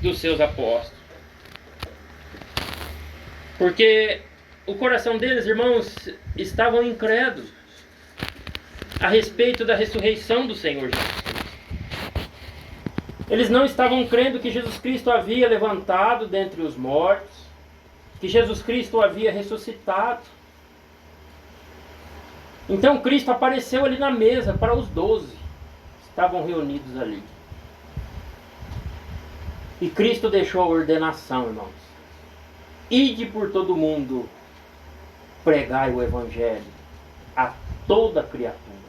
dos seus apóstolos. Porque o coração deles, irmãos, estavam incrédulos a respeito da ressurreição do Senhor Jesus Cristo. Eles não estavam crendo que Jesus Cristo havia levantado dentre os mortos, que Jesus Cristo havia ressuscitado. Então Cristo apareceu ali na mesa para os 12 que estavam reunidos ali. E Cristo deixou a ordenação, irmãos. Ide por todo mundo, pregai o Evangelho a toda criatura.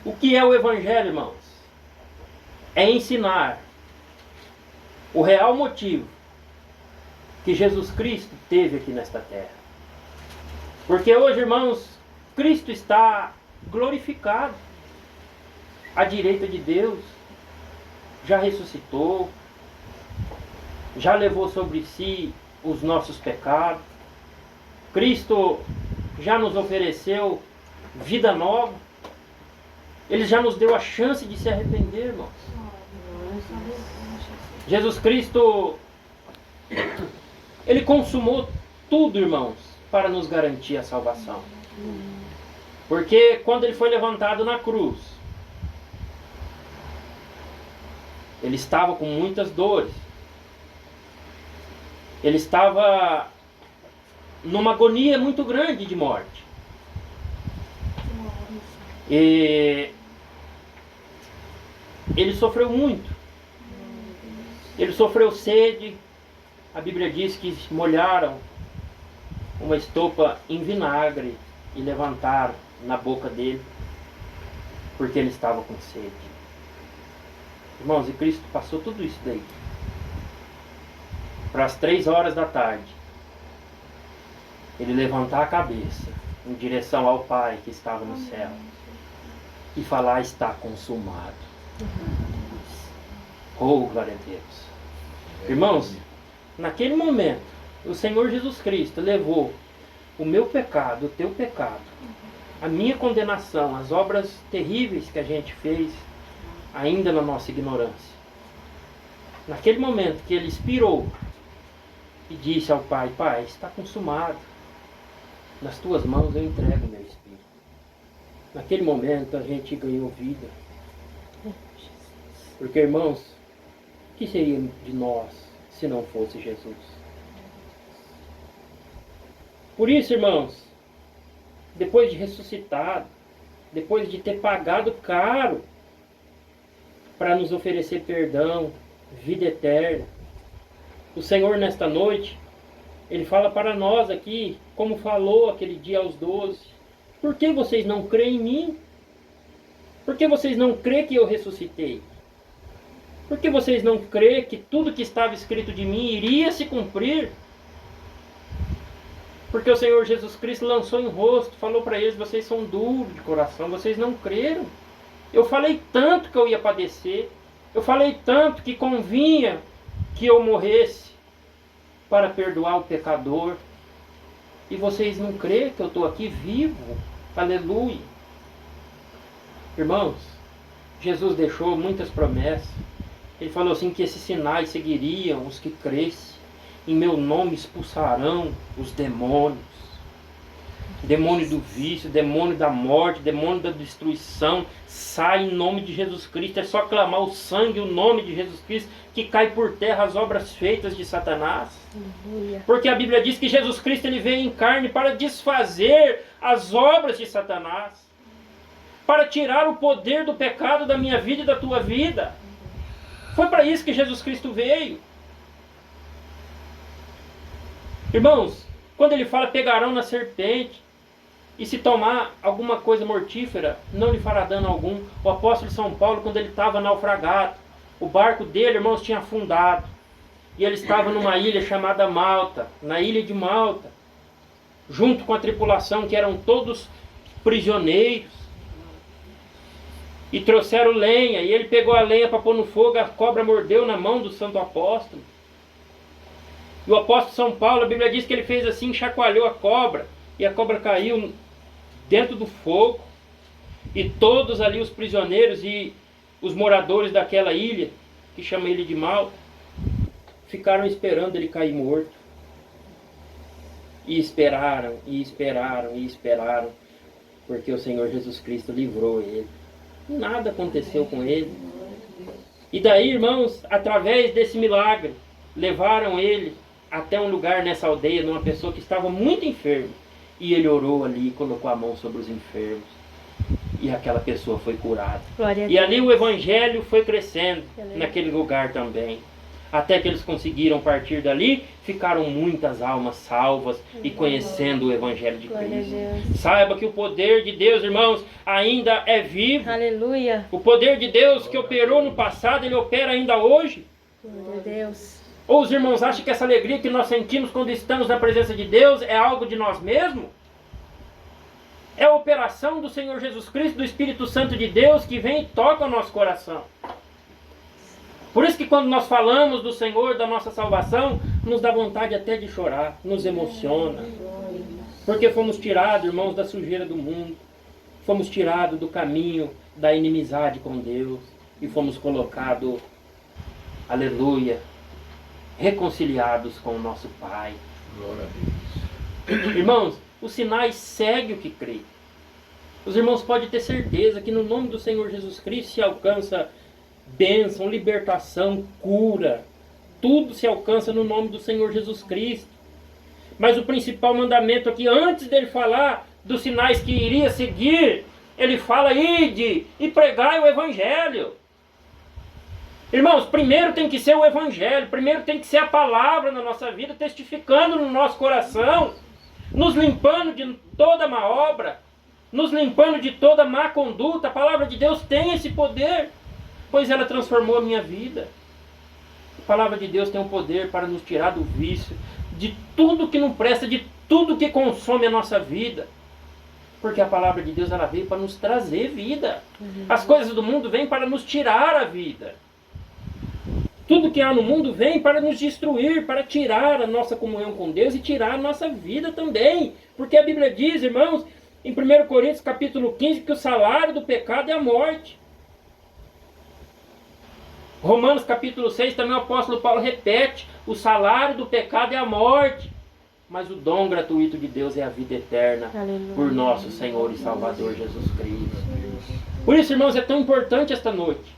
O que é o Evangelho, irmãos? É ensinar o real motivo que Jesus Cristo teve aqui nesta terra. Porque hoje, irmãos, Cristo está glorificado à direita de Deus, já ressuscitou, já levou sobre si os nossos pecados. Cristo já nos ofereceu vida nova. Ele já nos deu a chance de se arrepender, irmãos. Jesus Cristo, Ele consumou tudo, irmãos, para nos garantir a salvação. Porque quando Ele foi levantado na cruz, Ele estava com muitas dores. Ele estava numa agonia muito grande de morte. E ele sofreu muito. Ele sofreu sede. A Bíblia diz que molharam uma estopa em vinagre e levantaram na boca dele, porque ele estava com sede. Irmãos, e Cristo passou tudo isso daí. Para as 3 horas da tarde, ele levantar a cabeça em direção ao Pai que estava no céu e falar: está consumado. Oh, glória a Deus. Irmãos, naquele momento, o Senhor Jesus Cristo levou o meu pecado, o teu pecado, a minha condenação, as obras terríveis que a gente fez, ainda na nossa ignorância. Naquele momento que ele expirou e disse ao Pai: Pai, está consumado, nas tuas mãos eu entrego o meu espírito. Naquele momento a gente ganhou vida. Porque, irmãos, o que seria de nós se não fosse Jesus? Por isso, irmãos, depois de ressuscitado, depois de ter pagado caro para nos oferecer perdão, vida eterna, o Senhor nesta noite, Ele fala para nós aqui, como falou aquele dia aos 12: por que vocês não creem em mim? Por que vocês não creem que eu ressuscitei? Por que vocês não creem que tudo que estava escrito de mim iria se cumprir? Porque o Senhor Jesus Cristo lançou em rosto, falou para eles: vocês são duros de coração, vocês não creram. Eu falei tanto que eu ia padecer, eu falei tanto que convinha que eu morresse para perdoar o pecador, e vocês não creem que eu estou aqui vivo. Aleluia. Irmãos, Jesus deixou muitas promessas. Ele falou assim que esses sinais seguiriam os que crescem. Em meu nome expulsarão os demônios. Demônio do vício, demônio da morte, demônio da destruição. Sai em nome de Jesus Cristo. É só clamar o sangue, o nome de Jesus Cristo, que cai por terra as obras feitas de Satanás. Porque a Bíblia diz que Jesus Cristo ele veio em carne para desfazer as obras de Satanás, para tirar o poder do pecado da minha vida e da tua vida. Foi para isso que Jesus Cristo veio. Irmãos, quando ele fala: pegarão na serpente, e se tomar alguma coisa mortífera, não lhe fará dano algum. O apóstolo São Paulo, quando ele estava naufragado, o barco dele, irmãos, tinha afundado. E ele estava numa ilha chamada Malta, na ilha de Malta, junto com a tripulação, que eram todos prisioneiros. E trouxeram lenha, e ele pegou a lenha para pôr no fogo, a cobra mordeu na mão do santo apóstolo. E o apóstolo São Paulo, a Bíblia diz que ele fez assim, chacoalhou a cobra, e a cobra caiu dentro do fogo. E todos ali, os prisioneiros e os moradores daquela ilha, que chama ele de Malta, ficaram esperando ele cair morto. E esperaram, e esperaram, e esperaram, porque o Senhor Jesus Cristo livrou ele. Nada aconteceu com ele. E daí, irmãos, através desse milagre, levaram ele até um lugar nessa aldeia, de uma pessoa que estava muito enferma. E ele orou ali, colocou a mão sobre os enfermos. E aquela pessoa foi curada. E ali o evangelho foi crescendo naquele lugar também. Até que eles conseguiram partir dali, ficaram muitas almas salvas e conhecendo o Evangelho de Cristo. Saiba que o poder de Deus, irmãos, ainda é vivo. Aleluia. O poder de Deus que operou no passado, ele opera ainda hoje. Glória a Deus. Ou os irmãos acham que essa alegria que nós sentimos quando estamos na presença de Deus é algo de nós mesmos? É a operação do Senhor Jesus Cristo, do Espírito Santo de Deus, que vem e toca o nosso coração. Por isso que quando nós falamos do Senhor, da nossa salvação, nos dá vontade até de chorar, nos emociona. Porque fomos tirados, irmãos, da sujeira do mundo. Fomos tirados do caminho da inimizade com Deus. E fomos colocados, aleluia, reconciliados com o nosso Pai. Glória a Deus. Irmãos, os sinais seguem o que crê. Os irmãos podem ter certeza que no nome do Senhor Jesus Cristo se alcança bênção, libertação, cura. Tudo se alcança no nome do Senhor Jesus Cristo. Mas o principal mandamento aqui, antes dele falar dos sinais que iria seguir, ele fala: ide e pregai o Evangelho. Irmãos, primeiro tem que ser o Evangelho, primeiro tem que ser a palavra na nossa vida, testificando no nosso coração, nos limpando de toda má obra, nos limpando de toda má conduta. A palavra de Deus tem esse poder, pois ela transformou a minha vida. A palavra de Deus tem o poder para nos tirar do vício, de tudo que não presta, de tudo que consome a nossa vida. Porque a palavra de Deus, ela veio para nos trazer vida. As coisas do mundo vêm para nos tirar a vida. Tudo que há no mundo vem para nos destruir, para tirar a nossa comunhão com Deus e tirar a nossa vida também. Porque a Bíblia diz, irmãos, em 1 Coríntios capítulo 15, que o salário do pecado é a morte. Romanos capítulo 6 também o apóstolo Paulo repete: o salário do pecado é a morte, mas o dom gratuito de Deus é a vida eterna. Aleluia. Por nosso Senhor e Salvador Jesus Cristo. Por isso, irmãos, é tão importante esta noite,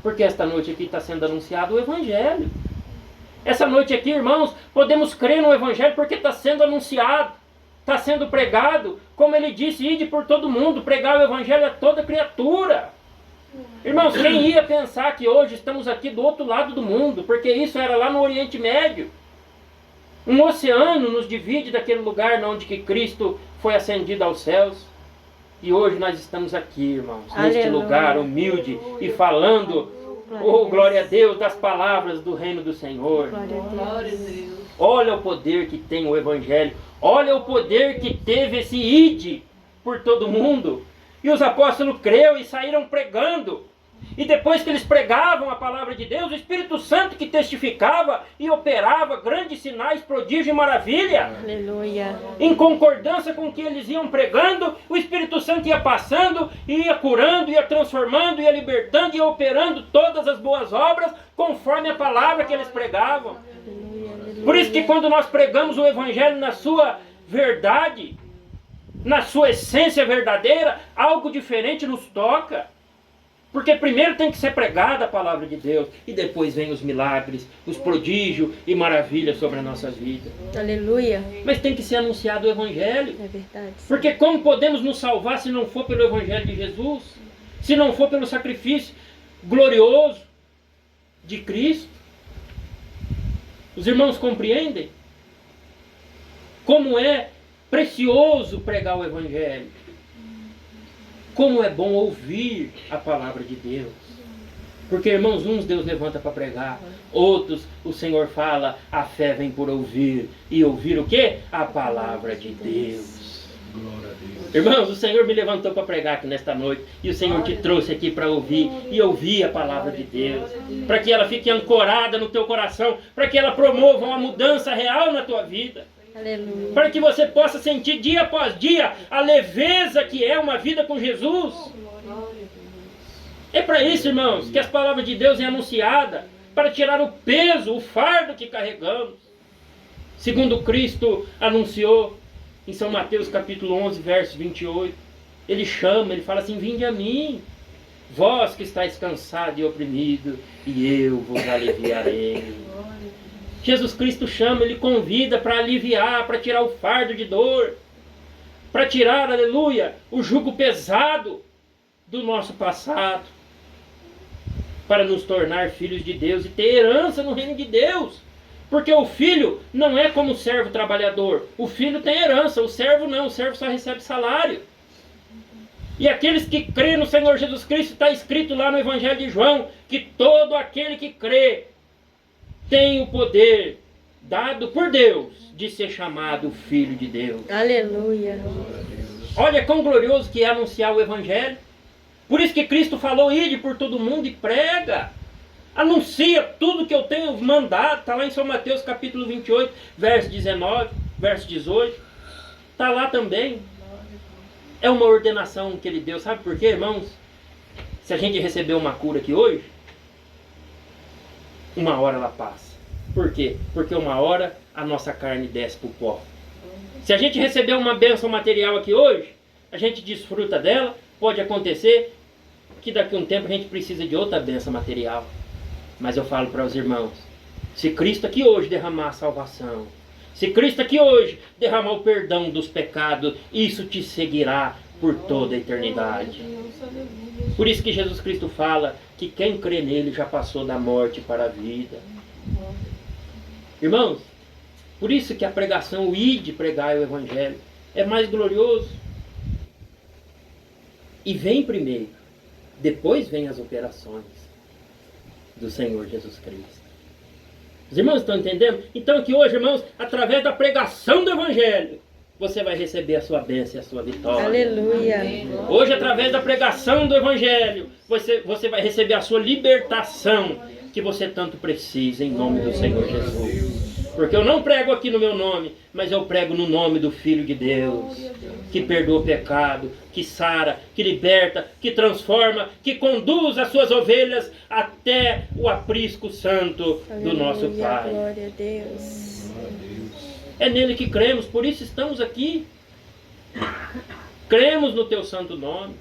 porque esta noite aqui está sendo anunciado o Evangelho. Essa noite aqui, irmãos, podemos crer no Evangelho porque está sendo anunciado, está sendo pregado. Como ele disse: ide por todo mundo, pregar o Evangelho a toda criatura. Irmãos, quem ia pensar que hoje estamos aqui do outro lado do mundo? Porque isso era lá no Oriente Médio. Um oceano nos divide daquele lugar onde que Cristo foi ascendido aos céus. E hoje nós estamos aqui, irmãos, neste lugar humilde e falando, oh, glória a Deus, das palavras do reino do Senhor. Glória a Deus. Olha o poder que tem o Evangelho. Olha o poder que teve esse ide por todo mundo. E os apóstolos creram e saíram pregando. E depois que eles pregavam a palavra de Deus, o Espírito Santo que testificava e operava grandes sinais, prodígio e maravilha. Aleluia. Em concordância com o que eles iam pregando, o Espírito Santo ia passando, ia curando, ia transformando, ia libertando, ia operando todas as boas obras conforme a palavra que eles pregavam. Aleluia. Por isso que quando nós pregamos o Evangelho na sua verdade, na sua essência verdadeira, algo diferente nos toca. Porque primeiro tem que ser pregada a palavra de Deus, e depois vem os milagres, os prodígios e maravilhas sobre a nossa vida. Aleluia. Mas tem que ser anunciado o Evangelho. É verdade. Porque como podemos nos salvar se não for pelo Evangelho de Jesus? Se não for pelo sacrifício glorioso de Cristo? Os irmãos compreendem? Como é precioso pregar o Evangelho. Como é bom ouvir a palavra de Deus. Porque, irmãos, uns Deus levanta para pregar, outros o Senhor fala, a fé vem por ouvir. E ouvir o quê? A palavra de Deus. Glória a Deus. Irmãos, o Senhor me levantou para pregar aqui nesta noite. E o Senhor te trouxe aqui para ouvir e ouvir a palavra de Deus. Para que ela fique ancorada no teu coração. Para que ela promova uma mudança real na tua vida. Aleluia. Para que você possa sentir dia após dia a leveza que é uma vida com Jesus. É para isso, irmãos, que as palavras de Deus é anunciada. para tirar o peso, o fardo que carregamos. Segundo Cristo anunciou em São Mateus capítulo 11, verso 28, ele chama, ele fala assim: vinde a mim, vós que estáis cansado e oprimido, e eu vos aliviarei. Jesus Cristo chama, ele convida para aliviar, para tirar o fardo de dor, para tirar, aleluia, o jugo pesado do nosso passado, para nos tornar filhos de Deus e ter herança no reino de Deus. Porque o filho não é como o servo trabalhador. O filho tem herança, o servo não, o servo só recebe salário. E aqueles que crêem no Senhor Jesus Cristo, está escrito lá no Evangelho de João, que todo aquele que crê tem o poder dado por Deus de ser chamado filho de Deus. Aleluia. Olha quão glorioso que é anunciar o Evangelho. Por isso que Cristo falou: ide por todo mundo e prega. Anuncia tudo que eu tenho mandado. Está lá em São Mateus capítulo 28, verso 19, verso 18. Está lá também. É uma ordenação que ele deu. Sabe por quê, irmãos? Se a gente receber uma cura aqui hoje, uma hora ela passa. Por quê? Porque uma hora a nossa carne desce para o pó. Se a gente receber uma bênção material aqui hoje, a gente desfruta dela. Pode acontecer que daqui a um tempo a gente precisa de outra bênção material. Mas eu falo para os irmãos, se Cristo aqui hoje derramar a salvação, se Cristo aqui hoje derramar o perdão dos pecados, isso te seguirá por toda a eternidade. Por isso que Jesus Cristo fala que quem crê nele já passou da morte para a vida. Irmãos, por isso que a pregação, o ide pregar o Evangelho, é mais glorioso. E vem primeiro, depois vem as operações do Senhor Jesus Cristo. Os irmãos estão entendendo? Então que hoje, irmãos, através da pregação do Evangelho, você vai receber a sua bênção e a sua vitória. Aleluia. Hoje, através da pregação do Evangelho, você vai receber a sua libertação que você tanto precisa, em nome do Senhor Jesus. Porque eu não prego aqui no meu nome, mas eu prego no nome do Filho de Deus, que perdoa o pecado, que sara, que liberta, que transforma, que conduz as suas ovelhas até o aprisco santo do nosso Pai. Glória a Deus. É nele que cremos, por isso estamos aqui. Cremos no teu santo nome.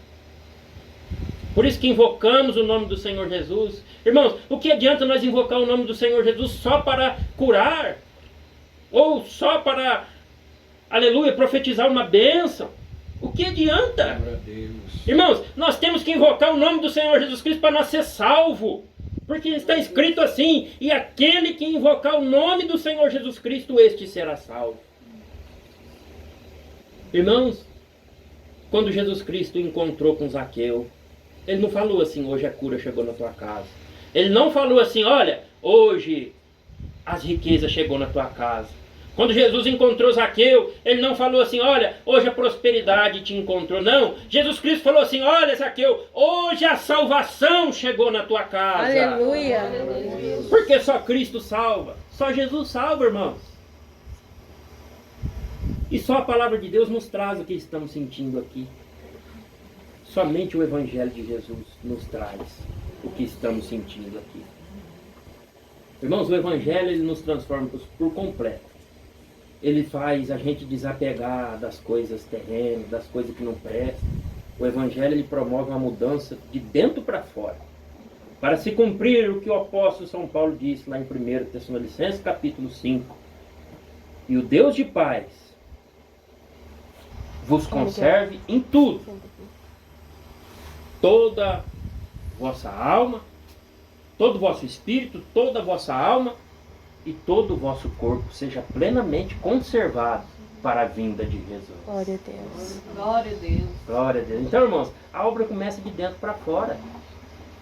Por isso que invocamos o nome do Senhor Jesus. Irmãos, o que adianta nós invocar o nome do Senhor Jesus só para curar? Ou só para, aleluia, profetizar uma bênção? O que adianta? Irmãos, nós temos que invocar o nome do Senhor Jesus Cristo para nós ser salvo. Porque está escrito assim: e aquele que invocar o nome do Senhor Jesus Cristo, este será salvo. Irmãos, quando Jesus Cristo encontrou com Zaqueu, ele não falou assim: hoje a cura chegou na tua casa. Ele não falou assim: olha, hoje as riquezas chegou na tua casa. Quando Jesus encontrou Zaqueu, ele não falou assim: olha, hoje a prosperidade te encontrou. Não, Jesus Cristo falou assim: olha, Zaqueu, hoje a salvação chegou na tua casa. Aleluia. Porque só Cristo salva. Só Jesus salva, irmãos. E só a palavra de Deus nos traz o que estamos sentindo aqui. Somente o Evangelho de Jesus nos traz o que estamos sentindo aqui. Irmãos, o Evangelho ele nos transforma por completo. Ele faz a gente desapegar das coisas terrenas, das coisas que não prestam. O Evangelho ele promove uma mudança de dentro para fora. Para se cumprir o que o apóstolo São Paulo disse lá em 1 Tessalonicenses capítulo 5. E o Deus de paz vos conserve em tudo. Toda vossa alma, todo o vosso espírito, toda a vossa alma e todo o vosso corpo seja plenamente conservado para a vinda de Jesus. Glória a Deus. Glória a Deus. Glória a Deus. Então, irmãos, a obra começa de dentro para fora.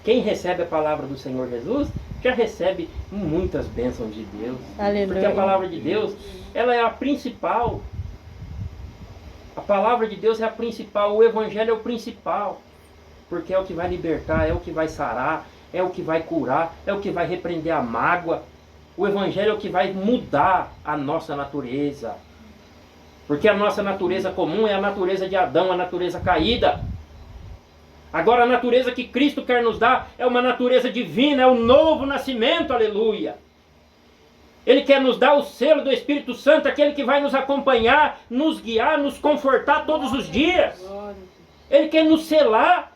Quem recebe a palavra do Senhor Jesus já recebe muitas bênçãos de Deus. Aleluia. Porque a palavra de Deus, ela é a principal. A palavra de Deus é a principal, o Evangelho é o principal. Porque é o que vai libertar, é o que vai sarar, é o que vai curar, é o que vai repreender a mágoa. O Evangelho é o que vai mudar a nossa natureza. Porque a nossa natureza comum é a natureza de Adão, a natureza caída. Agora a natureza que Cristo quer nos dar é uma natureza divina, é o novo nascimento, aleluia. Ele quer nos dar o selo do Espírito Santo, aquele que vai nos acompanhar, nos guiar, nos confortar todos os dias. Ele quer nos selar.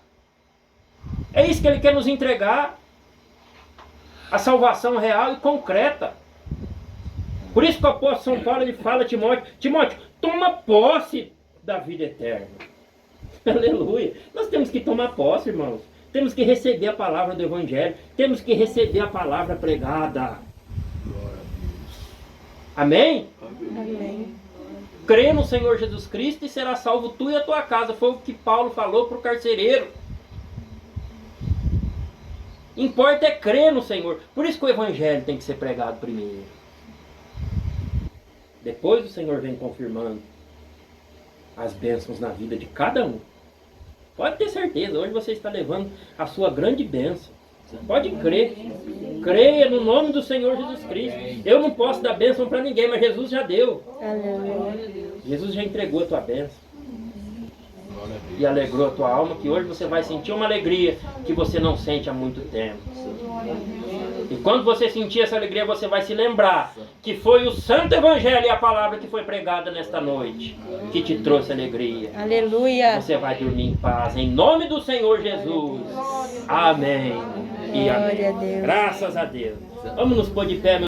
É isso que Ele quer nos entregar. A salvação real e concreta. Por isso que o apóstolo São Paulo ele fala a Timóteo: Timóteo, toma posse da vida eterna. Aleluia. Nós temos que tomar posse, irmãos. Temos que receber a palavra do Evangelho. Temos que receber a palavra pregada. Amém? Amém. Crê no Senhor Jesus Cristo e será salvo tu e a tua casa. Foi o que Paulo falou para o carcereiro. Importa é crer no Senhor. Por isso que o Evangelho tem que ser pregado primeiro. Depois o Senhor vem confirmando as bênçãos na vida de cada um. Pode ter certeza, hoje você está levando a sua grande bênção. Você pode crer. Creia no nome do Senhor Jesus Cristo. Eu não posso dar bênção para ninguém, mas Jesus já deu. Aleluia. Jesus já entregou a tua bênção. E alegrou a tua alma, que hoje você vai sentir uma alegria que você não sente há muito tempo. E quando você sentir essa alegria, você vai se lembrar que foi o Santo Evangelho e a palavra que foi pregada nesta noite que te trouxe alegria. Aleluia. Você vai dormir em paz, em nome do Senhor Jesus. Amém. E amém. Glória a Deus. Graças a Deus. Vamos nos pôr de pé, meu